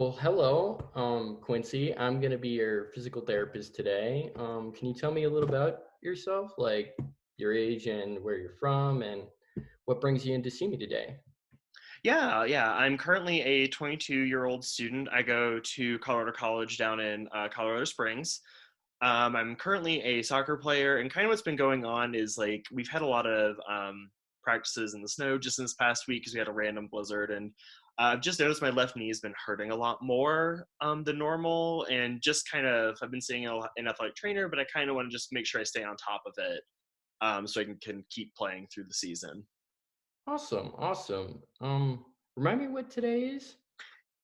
Well, hello, Quincy. I'm going to be your physical therapist today. Can you tell me a little about yourself, like your age and where you're from, and what brings you in to see me today? Yeah. I'm currently a 22-year-old student. I go to Colorado College down in Colorado Springs. I'm currently a soccer player, and kind of what's been going on is like we've had a lot of practices in the snow just in this past week because we had a random blizzard, and I've just noticed my left knee has been hurting a lot more than normal, and just kind of I've been seeing an athletic trainer, but I kind of want to just make sure I stay on top of it so I can keep playing through the season. Awesome, awesome. Remind me what today is?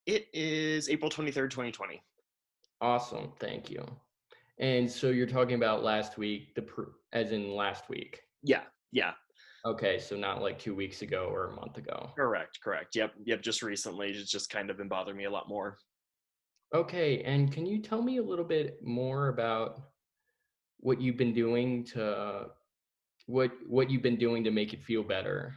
It is April 23rd, 2020. Awesome, thank you. And so you're talking about last week, as in last week. Yeah. Okay, so not like 2 weeks ago or a month ago. Correct. Yep. Just recently, it's just kind of been bothering me a lot more. Okay, and can you tell me a little bit more about what you've been doing to what you've been doing to make it feel better?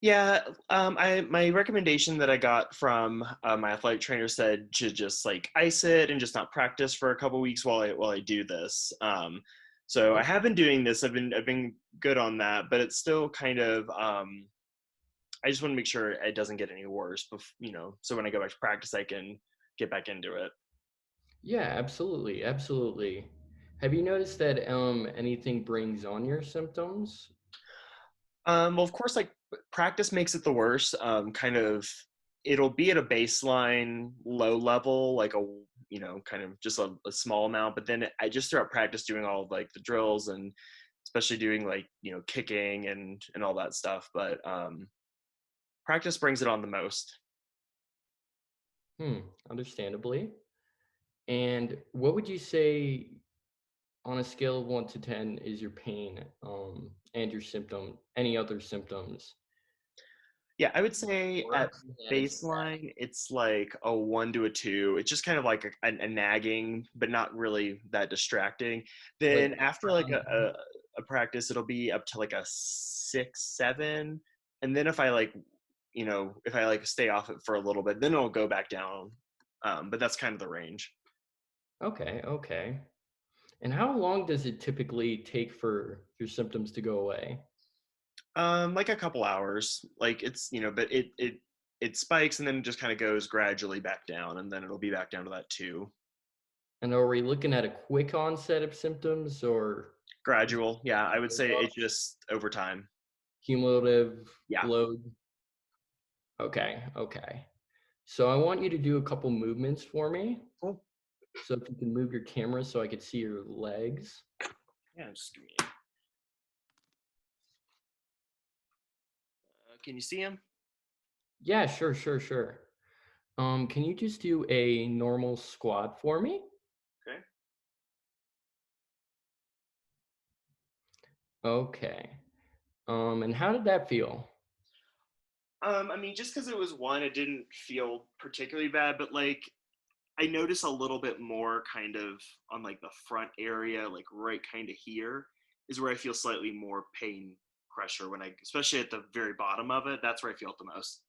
Yeah, I my recommendation that I got from my athletic trainer said to just like ice it and just not practice for a couple weeks while I do this. So I Okay. have been doing this. I've been good on that, but it's still kind of I just want to make sure it doesn't get any worse. So when I go back to practice, I can get back into it. Yeah, absolutely, absolutely. Have you noticed that anything brings on your symptoms? Well, of course, like practice makes it the worst. Kind of, it'll be at a baseline low level, like kind of just a small amount. But then I just throughout practice doing all of, like the drills and especially doing like kicking and all that stuff. But practice brings it on the most. Hmm, understandably. And what would you say on a scale of 1 to 10 is your pain and your any other symptoms? Yeah, I would say at Worse, and it's bad. baseline, it's like a 1 to a 2. It's just kind of like a nagging, but not really that distracting. Like Then after like background pain? a practice, it'll be up to like a 6, 7. And then if I like stay off it for a little bit, then it'll go back down. But that's kind of the range. Okay, okay. And how long does it typically take for your symptoms to go away? Like a couple hours. Like but it spikes and then it just kind of goes gradually back down, and then it'll be back down to that 2. And are we looking at a quick onset of symptoms or is it Gradual, yeah, I would build say up, it just over time. cumulative Yeah. load? Okay, okay. So I want you to do a couple movements for me. Cool. So if you can move your camera so I could see your legs. Yeah, just give me. Can you see him? Yeah, sure, sure, sure. Can you just do a normal squat for me? Okay. Okay. And how did that feel? I mean, just because it was one, it didn't feel particularly bad, but like I notice a little bit more kind of on like the front area, like right kind of here is where I feel slightly more pain pressure especially at the very bottom of it. That's where I feel it the most.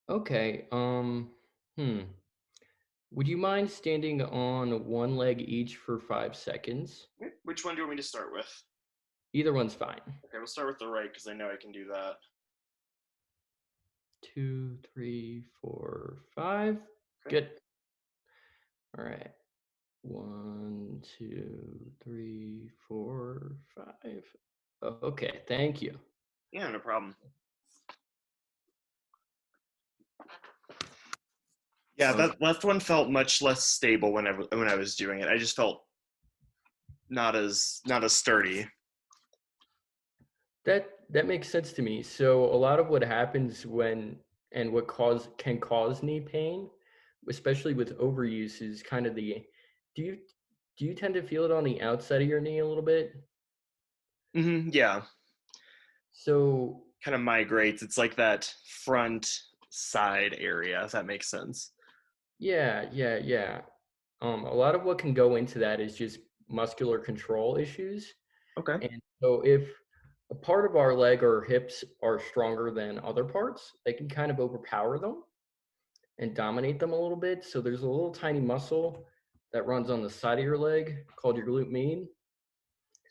Okay. Would you mind standing on one leg each for 5 seconds? Okay. Which one do you want me to start with? Either one's fine. Okay, we'll start with the right because I know I can do that. Two, three, four, five. Okay. Good. All right. One, two, three, four, five. Okay. Thank you. Yeah, no problem. Yeah, Okay. that left one felt much less stable when I was doing it. I just felt not as sturdy. That makes sense to me. So a lot of what happens and what can cause knee pain, especially with overuse, is kind of the do you do you tend to feel it on the outside of your knee a little bit? Yeah, So kind of migrates. It's like that front side area, if that makes sense. yeah, yeah, yeah. A lot of what can go into that is just muscular control issues. Okay. And so if a part of our leg or hips are stronger than other parts, they can kind of overpower them. and dominate them a little bit. So there's a little tiny muscle that runs on the side of your leg called your glute med,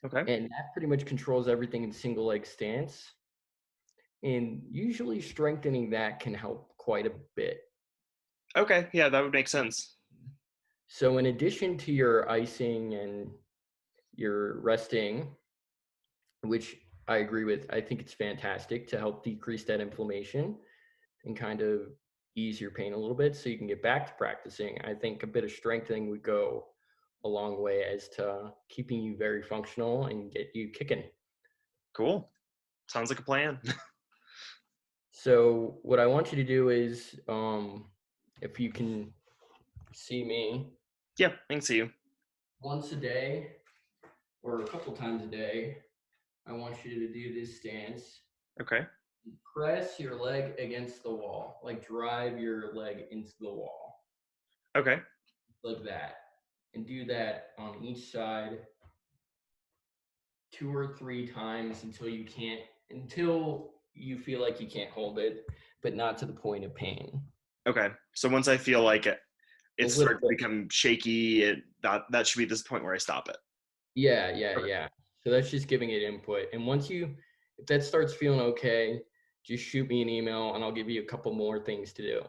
Okay. and that pretty much controls everything in single leg stance. And usually strengthening that can help quite a bit. Okay. Yeah, that would make sense. So in addition to your icing and your resting, which I agree with, I think it's fantastic to help decrease that inflammation and kind of ease your pain a little bit so you can get back to practicing. I think a bit of strengthening would go a long way as to keeping you very functional and get you kicking. Cool. Sounds like a plan. So what I want you to do is, if you can see me, Yeah, I can see you. once a day or a couple times a day, I want you to do this stance. Okay. Press your leg against the wall, like drive your leg into the wall, Okay. like that. And do that on each side 2 or 3 times until you feel like you can't hold it, but not to the point of pain. Okay. So once I feel like A it little starts to bit. become shaky, that should be this point where I stop it. Yeah, yeah, Okay. yeah. So that's just giving it input. And if that starts feeling okay, just shoot me an email and I'll give you a couple more things to do.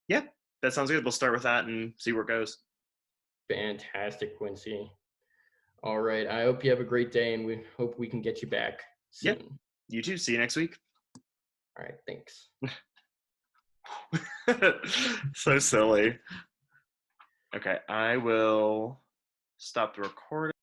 Yeah, that sounds good. We'll start with that and see where it goes. Fantastic, Quincy. All right. I hope you have a great day and we hope we can get you back Yeah. soon. You too. See you next week. All right. Thanks. So silly. Okay, I will stop the recording.